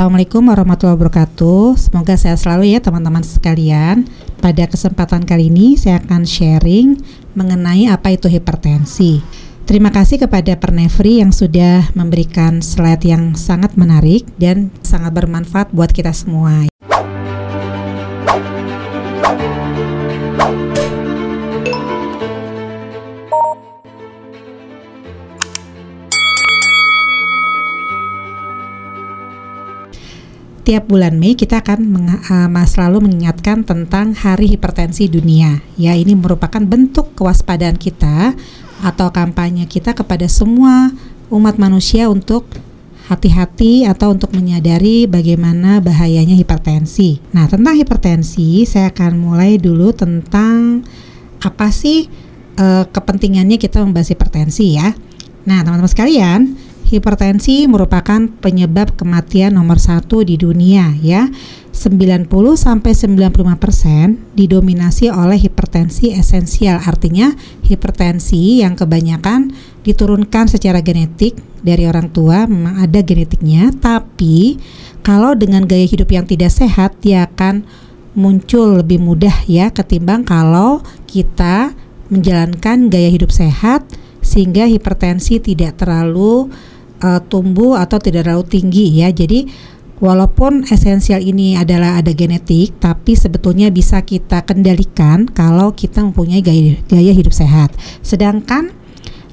Assalamualaikum warahmatullahi wabarakatuh. Semoga sehat selalu ya teman-teman sekalian. Pada kesempatan kali ini saya akan sharing mengenai apa itu hipertensi. Terima kasih kepada Pernefri yang sudah memberikan slide yang sangat menarik dan sangat bermanfaat buat kita semua. Tiap bulan Mei kita akan selalu mengingatkan tentang Hari Hipertensi Dunia. Ya, ini merupakan bentuk kewaspadaan kita atau kampanye kita kepada semua umat manusia untuk hati-hati atau untuk menyadari bagaimana bahayanya hipertensi. Nah, tentang hipertensi saya akan mulai dulu tentang apa sih kepentingannya kita membahas hipertensi ya. Nah, teman-teman sekalian, hipertensi merupakan penyebab kematian nomor 1 di dunia ya. 90-95% didominasi oleh hipertensi esensial. Artinya hipertensi yang kebanyakan diturunkan secara genetik dari orang tua, memang ada genetiknya, tapi kalau dengan gaya hidup yang tidak sehat dia akan muncul lebih mudah ya ketimbang kalau kita menjalankan gaya hidup sehat sehingga hipertensi tidak terlalu tumbuh atau tidak terlalu tinggi ya. Jadi walaupun esensial ini adalah ada genetik, tapi sebetulnya bisa kita kendalikan kalau kita mempunyai gaya hidup sehat. Sedangkan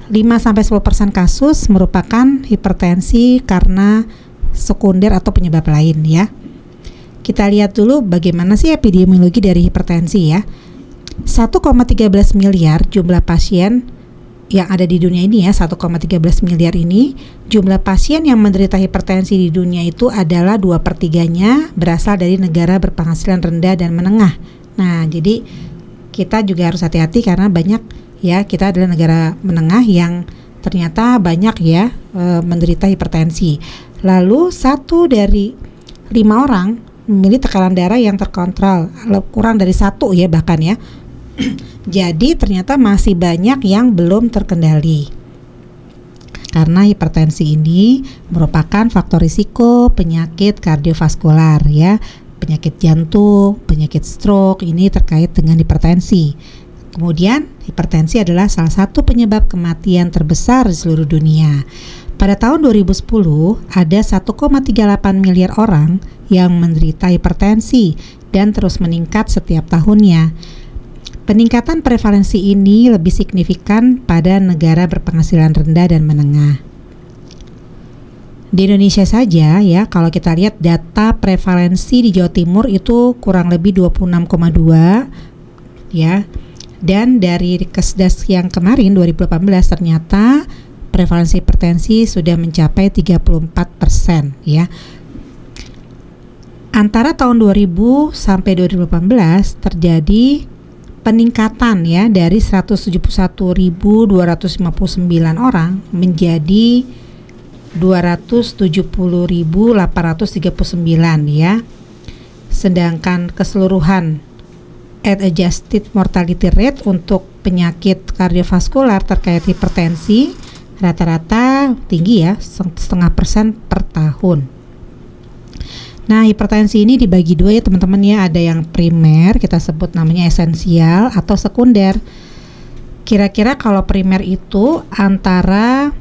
5-10% kasus merupakan hipertensi karena sekunder atau penyebab lain ya. Kita lihat dulu bagaimana sih epidemiologi dari hipertensi ya. 1,13 miliar jumlah pasien yang ada di dunia ini ya, 1,13 miliar ini. Jumlah pasien yang menderita hipertensi di dunia itu adalah 2/3-nya berasal dari negara berpenghasilan rendah dan menengah. Nah, jadi kita juga harus hati-hati karena banyak ya, kita adalah negara menengah yang ternyata banyak ya menderita hipertensi. Lalu 1 dari 5 orang memiliki tekanan darah yang terkontrol, kurang dari 1 ya bahkan ya. Jadi ternyata masih banyak yang belum terkendali. Karena hipertensi ini merupakan faktor risiko penyakit kardiovaskular ya, penyakit jantung, penyakit stroke ini terkait dengan hipertensi. Kemudian hipertensi adalah salah satu penyebab kematian terbesar di seluruh dunia. Pada tahun 2010 ada 1,38 miliar orang yang menderita hipertensi dan terus meningkat setiap tahunnya. Peningkatan prevalensi ini lebih signifikan pada negara berpenghasilan rendah dan menengah. Di Indonesia saja ya, kalau kita lihat data prevalensi di Jawa Timur itu kurang lebih 26,2 ya. Dan dari Kesdas yang kemarin 2018 ternyata prevalensi hipertensi sudah mencapai 34% ya. Antara tahun 2000 sampai 2018 terjadi peningkatan ya dari 171.259 orang menjadi 270.839 ya. Sedangkan keseluruhan age-adjusted mortality rate untuk penyakit kardiovaskular terkait hipertensi rata-rata tinggi ya, 0,5% per tahun. Nah, hipertensi ini dibagi 2 ya teman-teman ya, ada yang primer kita sebut namanya esensial atau sekunder. Kira-kira kalau primer itu antara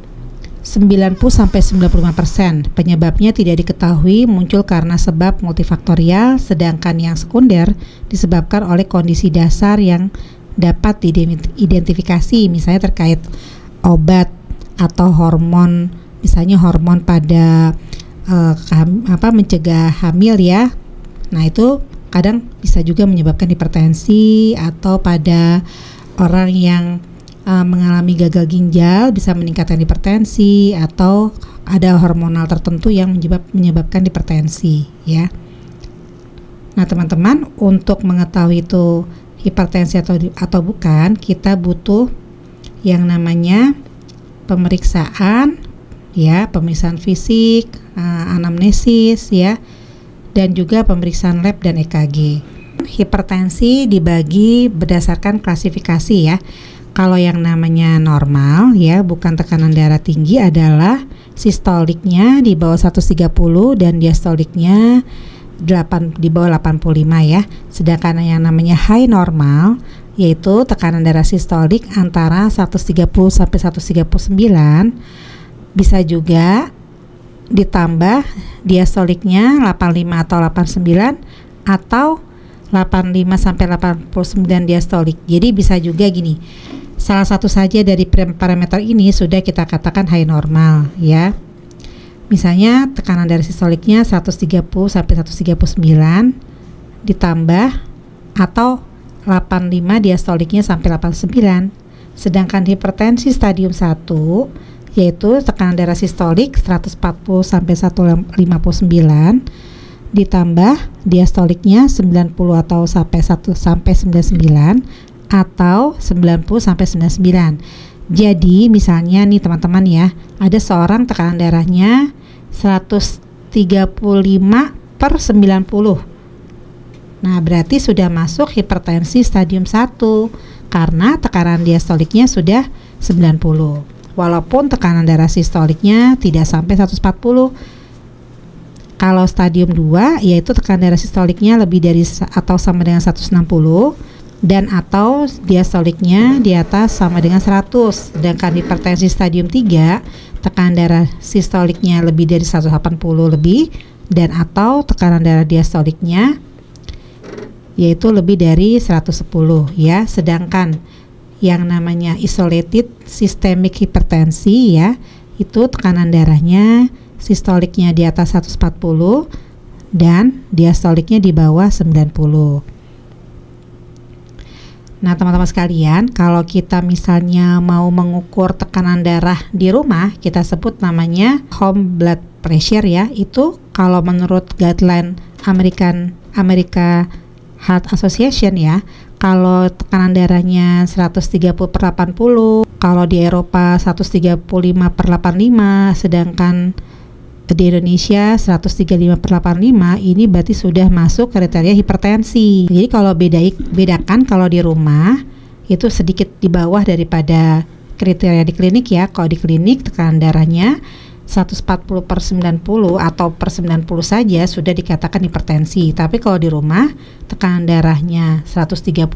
90-95%. Penyebabnya tidak diketahui, muncul karena sebab multifaktorial, sedangkan yang sekunder disebabkan oleh kondisi dasar yang dapat diidentifikasi, misalnya terkait obat atau hormon, misalnya hormon pada mencegah hamil ya. Nah, itu kadang bisa juga menyebabkan hipertensi, atau pada orang yang mengalami gagal ginjal bisa meningkatkan hipertensi, atau ada hormonal tertentu yang menyebabkan hipertensi ya. Nah, teman-teman, untuk mengetahui itu hipertensi atau bukan, kita butuh yang namanya pemeriksaan ya, pemeriksaan fisik, anamnesis ya, dan juga pemeriksaan lab dan EKG. Hipertensi dibagi berdasarkan klasifikasi ya. Kalau yang namanya normal ya, bukan tekanan darah tinggi, adalah sistoliknya di bawah 130 dan diastoliknya di bawah 85 ya. Sedangkan yang namanya high normal yaitu tekanan darah sistolik antara 130 sampai 139, bisa juga ditambah diastoliknya 85 atau 89 atau 85 sampai 89 diastolik. Jadi bisa juga gini, salah satu saja dari parameter ini sudah kita katakan high normal ya. Misalnya tekanan darah sistoliknya 130 sampai 139 ditambah atau 85 diastoliknya sampai 89. Sedangkan hipertensi stadium 1 yaitu tekanan darah sistolik 140 sampai 159 ditambah diastoliknya 90 atau sampai 99 atau 90 sampai 99. Jadi misalnya nih teman-teman ya, ada seorang tekanan darahnya 135 per 90. Nah berarti sudah masuk hipertensi stadium 1 karena tekanan diastoliknya sudah 90. Walaupun tekanan darah sistoliknya tidak sampai 140. Kalau stadium 2 yaitu tekanan darah sistoliknya lebih dari atau sama dengan 160 dan atau diastoliknya di atas sama dengan 100. Sedangkan hipertensi stadium 3 tekanan darah sistoliknya lebih dari 180 lebih dan atau tekanan darah diastoliknya yaitu lebih dari 110 ya. Sedangkan yang namanya isolated systemic hipertensi ya, itu tekanan darahnya sistoliknya di atas 140 dan diastoliknya di bawah 90. Nah teman-teman sekalian, kalau kita misalnya mau mengukur tekanan darah di rumah, kita sebut namanya home blood pressure ya. Itu kalau menurut guideline America Heart Association ya, kalau tekanan darahnya 130 per 80, kalau di Eropa 135 per 85, sedangkan di Indonesia 135 per 85, ini berarti sudah masuk kriteria hipertensi. Jadi kalau bedakan kalau di rumah itu sedikit di bawah daripada kriteria di klinik ya. Kalau di klinik tekanan darahnya 140 per 90 atau per 90 saja sudah dikatakan hipertensi. Tapi kalau di rumah tekanan darahnya 135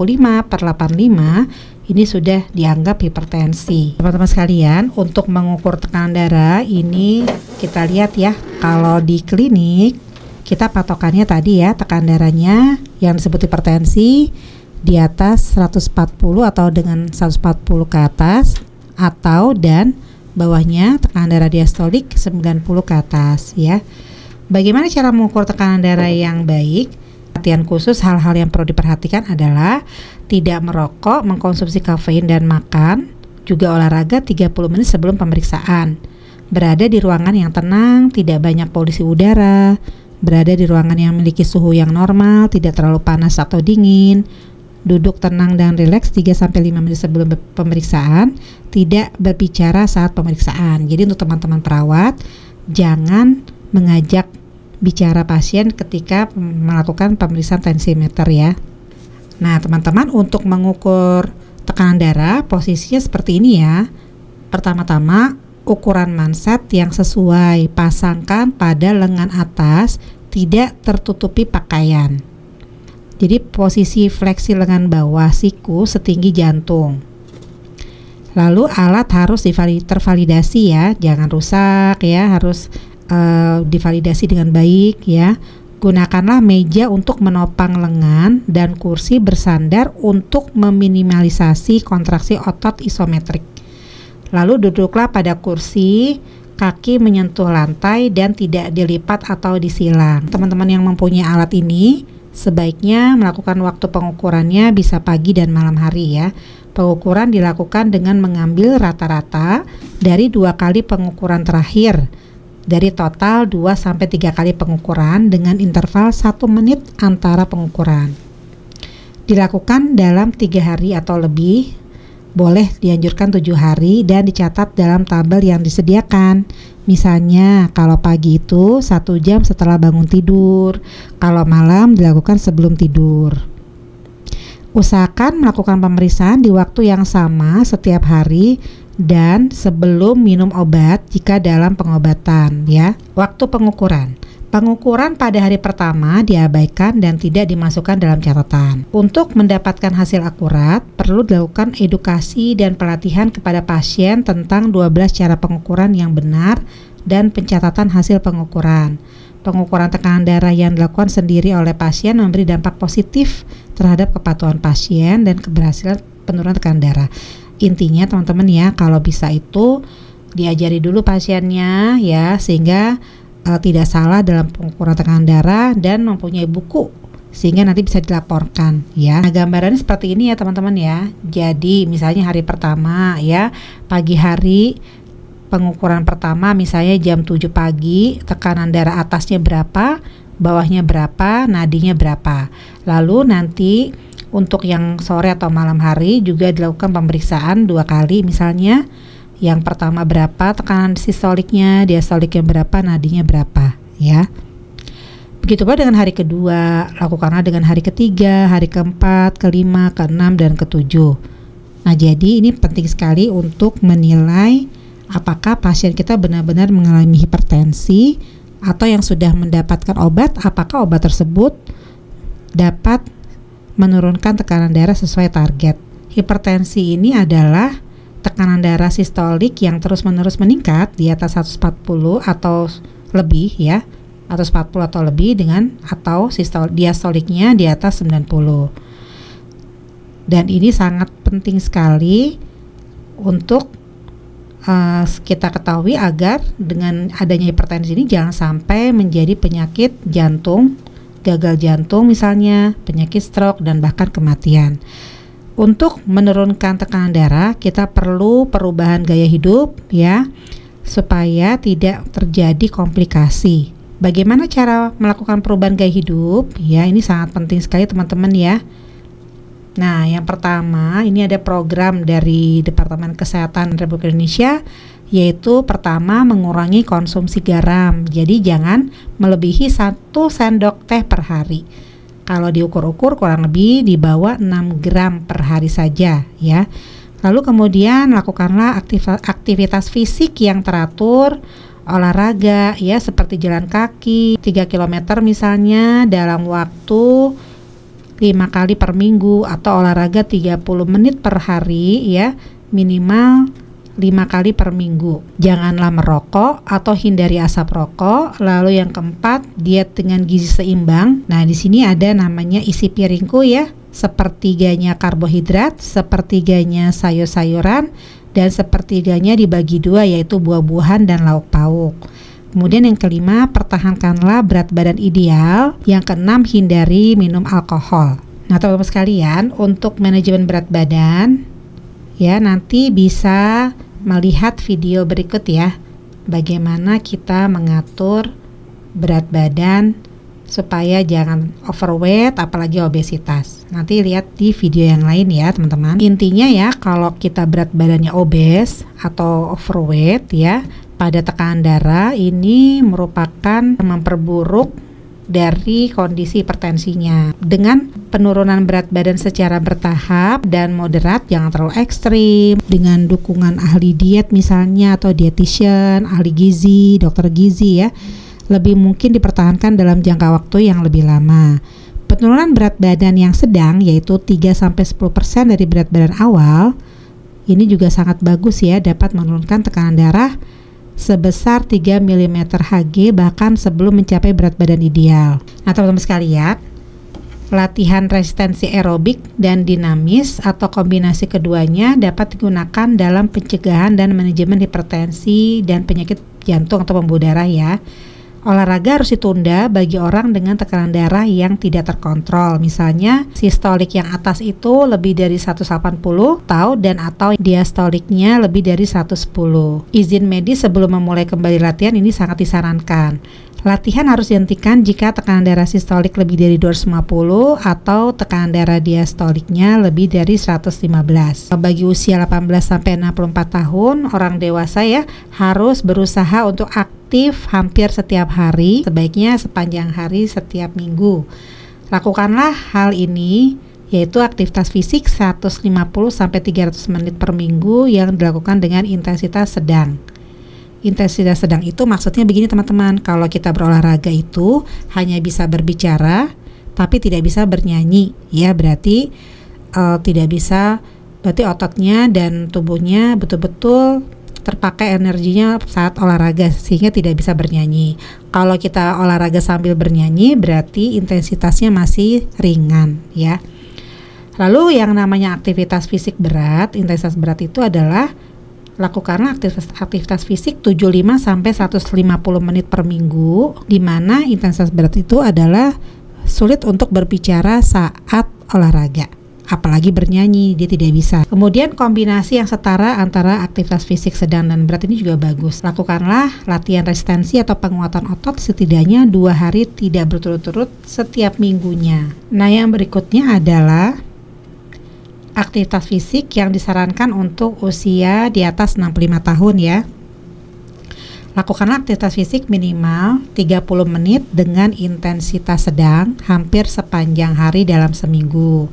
per 85 ini sudah dianggap hipertensi. Teman-teman sekalian, untuk mengukur tekanan darah ini kita lihat ya, kalau di klinik kita patokannya tadi ya, tekanan darahnya yang disebut hipertensi di atas 140 atau dengan 140 ke atas atau dan bawahnya tekanan darah diastolik 90 ke atas ya. Bagaimana cara mengukur tekanan darah yang baik? Perhatian khusus hal-hal yang perlu diperhatikan adalah tidak merokok, mengkonsumsi kafein dan makan, juga olahraga 30 menit sebelum pemeriksaan. Berada di ruangan yang tenang, tidak banyak polusi udara, berada di ruangan yang memiliki suhu yang normal, tidak terlalu panas atau dingin, duduk tenang dan rileks 3-5 menit sebelum pemeriksaan, tidak berbicara saat pemeriksaan. Jadi untuk teman-teman perawat, jangan mengajak bicara pasien ketika melakukan pemeriksaan tensimeter ya. Nah teman-teman, untuk mengukur tekanan darah posisinya seperti ini ya. Pertama-tama ukuran manset yang sesuai, pasangkan pada lengan atas, tidak tertutupi pakaian. Jadi posisi fleksi lengan bawah siku setinggi jantung. Lalu alat harus tervalidasi ya, jangan rusak ya, harus divalidasi dengan baik ya. Gunakanlah meja untuk menopang lengan dan kursi bersandar untuk meminimalisasi kontraksi otot isometrik. Lalu duduklah pada kursi, kaki menyentuh lantai dan tidak dilipat atau disilang. Teman-teman yang mempunyai alat ini sebaiknya melakukan waktu pengukurannya bisa pagi dan malam hari ya. Pengukuran dilakukan dengan mengambil rata-rata dari 2 kali pengukuran terakhir. Dari total 2-3 kali pengukuran dengan interval 1 menit antara pengukuran. Dilakukan dalam 3 hari atau lebih, boleh dianjurkan 7 hari dan dicatat dalam tabel yang disediakan. Misalnya kalau pagi itu 1 jam setelah bangun tidur, kalau malam dilakukan sebelum tidur. Usahakan melakukan pemeriksaan di waktu yang sama setiap hari dan sebelum minum obat jika dalam pengobatan ya. Waktu pengukuran. Pengukuran pada hari pertama diabaikan dan tidak dimasukkan dalam catatan. Untuk mendapatkan hasil akurat, perlu dilakukan edukasi dan pelatihan kepada pasien tentang 12 cara pengukuran yang benar dan pencatatan hasil pengukuran. Pengukuran tekanan darah yang dilakukan sendiri oleh pasien memberi dampak positif terhadap kepatuhan pasien dan keberhasilan penurunan tekanan darah. Intinya teman-teman ya, kalau bisa itu diajari dulu pasiennya ya, sehingga tidak salah dalam pengukuran tekanan darah dan mempunyai buku sehingga nanti bisa dilaporkan ya. Nah, gambarannya seperti ini ya teman-teman ya. Jadi misalnya hari pertama ya, pagi hari pengukuran pertama misalnya jam 7 pagi, tekanan darah atasnya berapa, bawahnya berapa, nadinya berapa. Lalu nanti untuk yang sore atau malam hari juga dilakukan pemeriksaan 2 kali misalnya. Yang pertama berapa tekanan sistoliknya, diastoliknya berapa, nadinya berapa ya. Begitu pula dengan hari kedua, lakukanlah dengan hari ketiga, hari keempat, kelima, keenam, dan ketujuh. Nah jadi ini penting sekali untuk menilai apakah pasien kita benar-benar mengalami hipertensi atau yang sudah mendapatkan obat, apakah obat tersebut dapat menurunkan tekanan darah sesuai target. Hipertensi ini adalah tekanan darah sistolik yang terus-menerus meningkat di atas 140 atau lebih ya, atau 40 atau lebih dengan atau diastoliknya di atas 90. Dan ini sangat penting sekali untuk kita ketahui agar dengan adanya hipertensi ini jangan sampai menjadi penyakit jantung, gagal jantung misalnya, penyakit stroke dan bahkan kematian. Untuk menurunkan tekanan darah, kita perlu perubahan gaya hidup ya, supaya tidak terjadi komplikasi. Bagaimana cara melakukan perubahan gaya hidup? Ya, ini sangat penting sekali teman-teman ya. Nah, yang pertama, ini ada program dari Departemen Kesehatan Republik Indonesia, yaitu pertama mengurangi konsumsi garam. Jadi jangan melebihi 1 sendok teh per hari. Kalau diukur-ukur kurang lebih di bawah 6 gram per hari saja ya. Lalu kemudian lakukanlah aktivitas fisik yang teratur, olahraga ya, seperti jalan kaki 3 km misalnya dalam waktu 5 kali per minggu, atau olahraga 30 menit per hari ya, minimal 5 kali per minggu. Janganlah merokok atau hindari asap rokok. Lalu yang keempat, diet dengan gizi seimbang. Nah, di sini ada namanya isi piringku ya, sepertiganya karbohidrat, sepertiganya sayur-sayuran, dan sepertiganya dibagi 2 yaitu buah-buahan dan lauk pauk. Kemudian yang kelima, pertahankanlah berat badan ideal. Yang keenam, hindari minum alkohol. Nah teman-teman sekalian, untuk manajemen berat badan ya, nanti bisa melihat video berikut ya, bagaimana kita mengatur berat badan supaya jangan overweight apalagi obesitas. Nanti lihat di video yang lain ya teman-teman. Intinya ya, kalau kita berat badannya obes atau overweight ya, pada tekanan darah ini merupakan memperburuk dari kondisi hipertensinya. Dengan penurunan berat badan secara bertahap dan moderat, jangan terlalu ekstrim, dengan dukungan ahli diet misalnya atau dietitian, ahli gizi, dokter gizi ya, lebih mungkin dipertahankan dalam jangka waktu yang lebih lama. Penurunan berat badan yang sedang yaitu 3-10% dari berat badan awal ini juga sangat bagus ya, dapat menurunkan tekanan darah sebesar 3 mm Hg bahkan sebelum mencapai berat badan ideal. Nah teman-teman sekalian, latihan resistensi aerobik dan dinamis atau kombinasi keduanya dapat digunakan dalam pencegahan dan manajemen hipertensi dan penyakit jantung atau pembuluh darah ya. Olahraga harus ditunda bagi orang dengan tekanan darah yang tidak terkontrol. Misalnya sistolik yang atas itu lebih dari 180 atau diastoliknya lebih dari 110. Izin medis sebelum memulai kembali latihan ini sangat disarankan. Latihan harus dihentikan jika tekanan darah sistolik lebih dari 250 atau tekanan darah diastoliknya lebih dari 115. Bagi usia 18 sampai 64 tahun, orang dewasa ya harus berusaha untuk aktif hampir setiap hari, sebaiknya sepanjang hari setiap minggu. Lakukanlah hal ini yaitu aktivitas fisik 150 sampai 300 menit per minggu yang dilakukan dengan intensitas sedang. Intensitas sedang itu maksudnya begini teman-teman, kalau kita berolahraga itu hanya bisa berbicara tapi tidak bisa bernyanyi, ya berarti tidak bisa, berarti ototnya dan tubuhnya betul-betul terpakai energinya saat olahraga sehingga tidak bisa bernyanyi. Kalau kita olahraga sambil bernyanyi berarti intensitasnya masih ringan, ya. Lalu yang namanya aktivitas fisik berat, intensitas berat itu adalah lakukanlah aktivitas fisik 75 sampai 150 menit per minggu, di mana intensitas berat itu adalah sulit untuk berbicara saat olahraga. Apalagi bernyanyi, dia tidak bisa. Kemudian kombinasi yang setara antara aktivitas fisik sedang dan berat ini juga bagus. Lakukanlah latihan resistensi atau penguatan otot setidaknya 2 hari tidak berturut-turut setiap minggunya. Nah, yang berikutnya adalah aktivitas fisik yang disarankan untuk usia di atas 65 tahun ya. Lakukanlah aktivitas fisik minimal 30 menit dengan intensitas sedang hampir sepanjang hari dalam seminggu.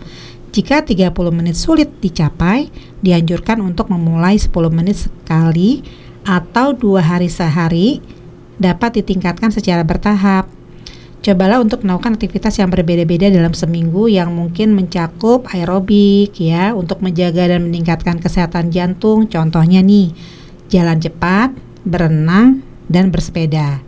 Jika 30 menit sulit dicapai, dianjurkan untuk memulai 10 menit sekali atau 2 hari sehari, dapat ditingkatkan secara bertahap. Cobalah untuk melakukan aktivitas yang berbeda-beda dalam seminggu yang mungkin mencakup aerobik ya, untuk menjaga dan meningkatkan kesehatan jantung. Contohnya nih, jalan cepat, berenang, dan bersepeda.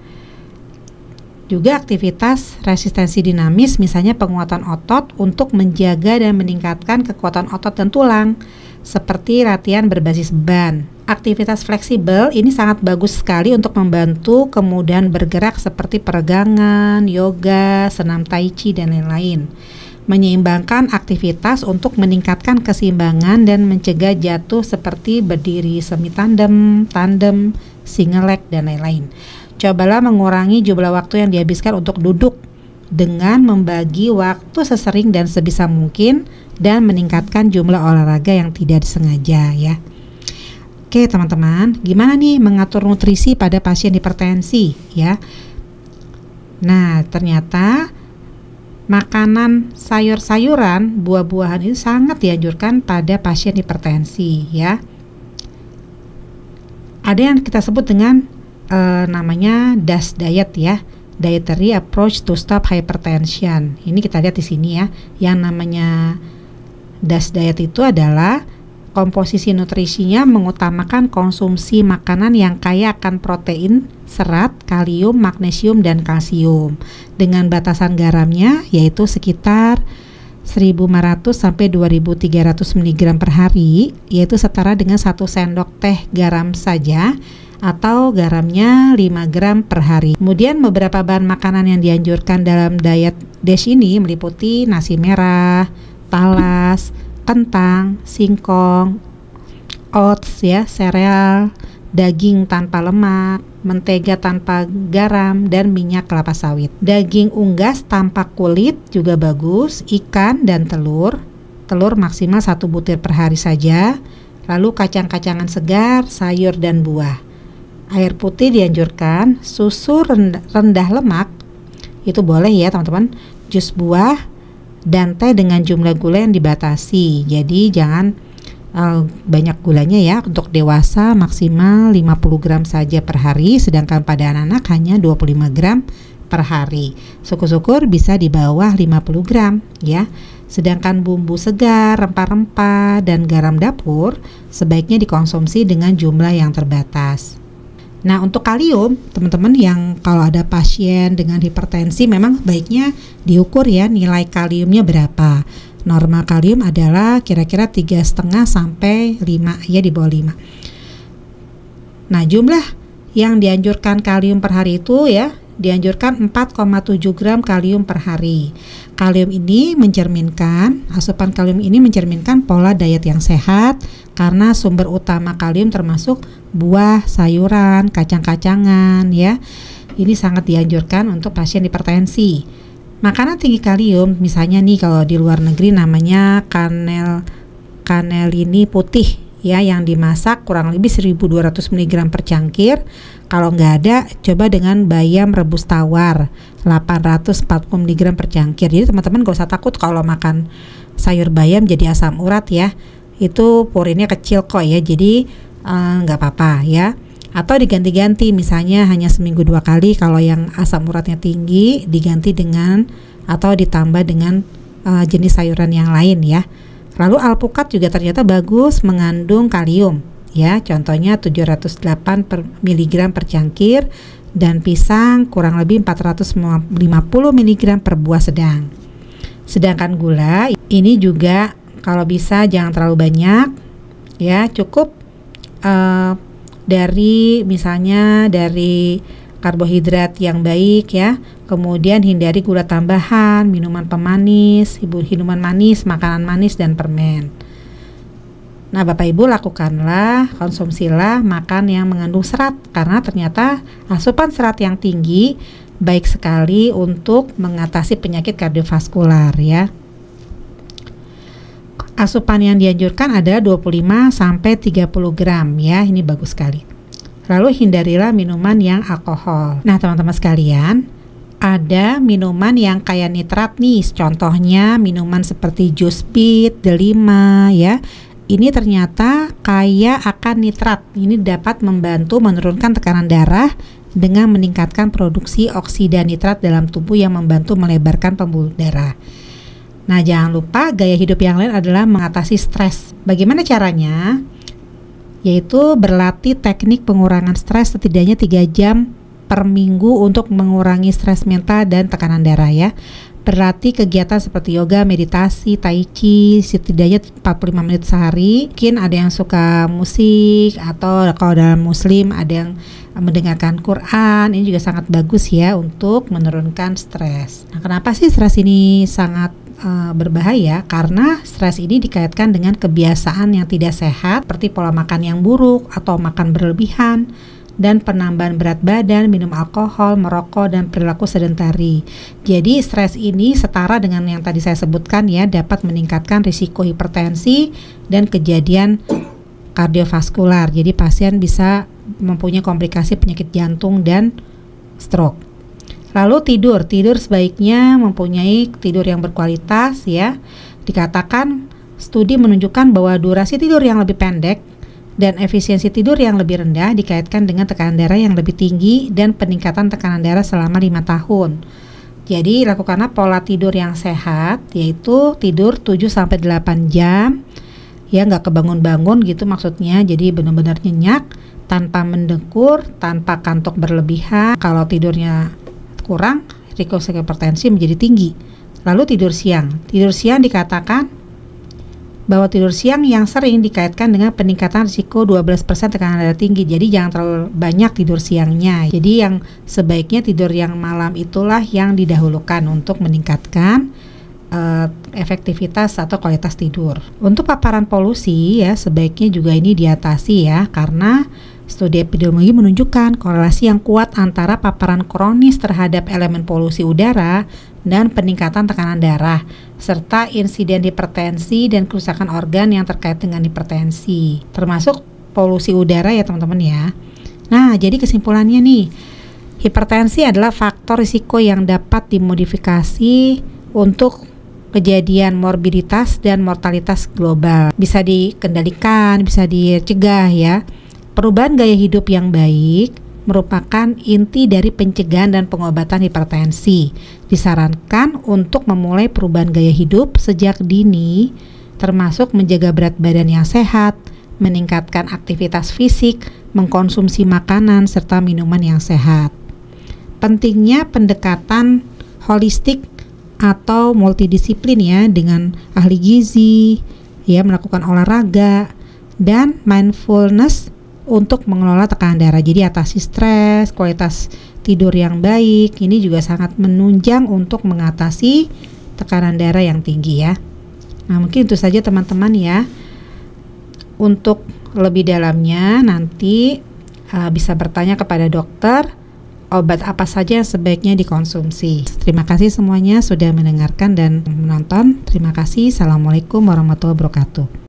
Juga aktivitas resistensi dinamis, misalnya penguatan otot untuk menjaga dan meningkatkan kekuatan otot dan tulang, seperti latihan berbasis beban. Aktivitas fleksibel ini sangat bagus sekali untuk membantu kemudahan bergerak seperti peregangan, yoga, senam tai chi, dan lain-lain. Menyeimbangkan aktivitas untuk meningkatkan keseimbangan dan mencegah jatuh seperti berdiri semi tandem, single leg, dan lain-lain. Cobalah mengurangi jumlah waktu yang dihabiskan untuk duduk dengan membagi waktu sesering dan sebisa mungkin dan meningkatkan jumlah olahraga yang tidak disengaja ya. Oke teman-teman, gimana nih mengatur nutrisi pada pasien hipertensi ya? Nah, ternyata makanan sayur-sayuran, buah-buahan itu sangat dianjurkan pada pasien hipertensi ya. Ada yang kita sebut dengan namanya DASH diet ya, Dietary Approach to Stop Hypertension. Ini kita lihat di sini ya. Yang namanya DASH diet itu adalah komposisi nutrisinya mengutamakan konsumsi makanan yang kaya akan protein, serat, kalium, magnesium, dan kalsium. Dengan batasan garamnya yaitu sekitar 1.500 sampai 2.300 mg per hari, yaitu setara dengan 1 sendok teh garam saja, atau garamnya 5 gram per hari. Kemudian beberapa bahan makanan yang dianjurkan dalam diet DASH ini meliputi nasi merah, talas, kentang, singkong, oats ya, sereal, daging tanpa lemak, mentega tanpa garam, dan minyak kelapa sawit. Daging unggas tanpa kulit juga bagus, ikan dan telur. Telur maksimal 1 butir per hari saja. Lalu kacang-kacangan segar, sayur dan buah. Air putih dianjurkan, susu rendah lemak itu boleh ya teman-teman, jus buah, dan teh dengan jumlah gula yang dibatasi. Jadi jangan banyak gulanya ya. Untuk dewasa maksimal 50 gram saja per hari, sedangkan pada anak-anak hanya 25 gram per hari. Syukur-syukur bisa di bawah 50 gram ya. Sedangkan bumbu segar, rempah-rempah, dan garam dapur sebaiknya dikonsumsi dengan jumlah yang terbatas. Nah, untuk kalium, teman-teman yang kalau ada pasien dengan hipertensi memang baiknya diukur ya nilai kaliumnya berapa. Normal kalium adalah kira-kira 3,5 sampai 5 ya, di bawah 5. Nah, jumlah yang dianjurkan kalium per hari itu ya, dianjurkan 4,7 gram kalium per hari. Asupan kalium ini mencerminkan pola diet yang sehat karena sumber utama kalium termasuk buah, sayuran, kacang-kacangan ya. Ini sangat dianjurkan untuk pasien hipertensi. Makanan tinggi kalium misalnya nih kalau di luar negeri namanya cannellini putih ya yang dimasak kurang lebih 1200 mg per cangkir. Kalau nggak ada, coba dengan bayam rebus tawar 840 mg per cangkir. Jadi teman-teman gak usah takut kalau makan sayur bayam jadi asam urat ya. Itu purinnya kecil kok ya, jadi nggak apa-apa ya. Atau diganti-ganti, misalnya hanya seminggu 2 kali kalau yang asam uratnya tinggi, diganti dengan atau ditambah dengan jenis sayuran yang lain ya. Lalu alpukat juga ternyata bagus, mengandung kalium ya, contohnya 708 mg per cangkir, dan pisang kurang lebih 450 mg per buah sedang. Sedangkan gula ini juga kalau bisa jangan terlalu banyak ya, cukup dari misalnya dari karbohidrat yang baik ya, kemudian hindari gula tambahan, minuman pemanis, minuman manis, makanan manis dan permen. Nah, Bapak Ibu lakukanlah, konsumsilah makan yang mengandung serat, karena ternyata asupan serat yang tinggi baik sekali untuk mengatasi penyakit kardiovaskular ya. Asupan yang dianjurkan adalah 25 sampai 30 gram ya, ini bagus sekali. Lalu hindarilah minuman yang alkohol. Nah, teman-teman sekalian, ada minuman yang kaya nitrat nih, contohnya minuman seperti jus pit, delima ya. Ini ternyata kaya akan nitrat. Ini dapat membantu menurunkan tekanan darah dengan meningkatkan produksi oksida nitrat dalam tubuh yang membantu melebarkan pembuluh darah. Nah, jangan lupa gaya hidup yang lain adalah mengatasi stres. Bagaimana caranya? Yaitu berlatih teknik pengurangan stres setidaknya 3 jam per minggu untuk mengurangi stres mental dan tekanan darah ya. Berlatih kegiatan seperti yoga, meditasi, tai chi setidaknya 45 menit sehari. Mungkin ada yang suka musik, atau kalau dalam muslim ada yang mendengarkan Quran. Ini juga sangat bagus ya untuk menurunkan stres. Nah, kenapa sih stres ini sangat berbahaya? Karena stres ini dikaitkan dengan kebiasaan yang tidak sehat seperti pola makan yang buruk atau makan berlebihan, dan penambahan berat badan, minum alkohol, merokok, dan perilaku sedentari. Jadi stres ini setara dengan yang tadi saya sebutkan ya, dapat meningkatkan risiko hipertensi dan kejadian kardiovaskular. Jadi pasien bisa mempunyai komplikasi penyakit jantung dan stroke. Lalu tidur sebaiknya mempunyai tidur yang berkualitas ya. Dikatakan studi menunjukkan bahwa durasi tidur yang lebih pendek dan efisiensi tidur yang lebih rendah dikaitkan dengan tekanan darah yang lebih tinggi dan peningkatan tekanan darah selama 5 tahun. Jadi lakukanlah pola tidur yang sehat, yaitu tidur 7-8 jam ya, nggak kebangun-bangun gitu maksudnya. Jadi benar-benar nyenyak tanpa mendekur, tanpa kantuk berlebihan. Kalau tidurnya kurang, risiko hipertensi menjadi tinggi. Lalu tidur siang dikatakan bahwa tidur siang yang sering dikaitkan dengan peningkatan risiko 12% tekanan darah tinggi. Jadi jangan terlalu banyak tidur siangnya. Jadi yang sebaiknya tidur yang malam itulah yang didahulukan untuk meningkatkan efektivitas atau kualitas tidur. Untuk paparan polusi ya, sebaiknya juga ini diatasi ya, karena studi epidemiologi menunjukkan korelasi yang kuat antara paparan kronis terhadap elemen polusi udara dan peningkatan tekanan darah, serta insiden hipertensi dan kerusakan organ yang terkait dengan hipertensi, termasuk polusi udara ya teman-teman ya. Nah, jadi kesimpulannya nih, hipertensi adalah faktor risiko yang dapat dimodifikasi untuk kejadian morbiditas dan mortalitas global. Bisa dikendalikan, bisa dicegah ya. Perubahan gaya hidup yang baik merupakan inti dari pencegahan dan pengobatan hipertensi. Disarankan untuk memulai perubahan gaya hidup sejak dini, termasuk menjaga berat badan yang sehat, meningkatkan aktivitas fisik, mengkonsumsi makanan, serta minuman yang sehat. Pentingnya pendekatan holistik atau multidisiplin ya, dengan ahli gizi, ya, melakukan olahraga, dan mindfulness untuk mengelola tekanan darah. Jadi atasi stres, kualitas tidur yang baik, ini juga sangat menunjang untuk mengatasi tekanan darah yang tinggi ya. Nah, mungkin itu saja teman-teman ya. Untuk lebih dalamnya nanti bisa bertanya kepada dokter obat apa saja yang sebaiknya dikonsumsi. Terima kasih semuanya sudah mendengarkan dan menonton. Terima kasih. Assalamualaikum warahmatullahi wabarakatuh.